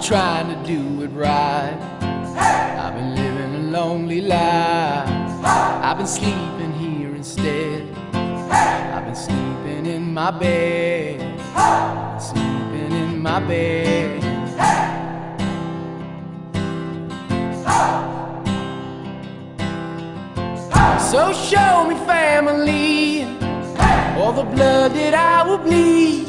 been trying to do it right. I've been living a lonely life. I've been sleeping here instead. I've been sleeping in my bed. Sleeping in my bed. So show me family, all the blood that I will bleed.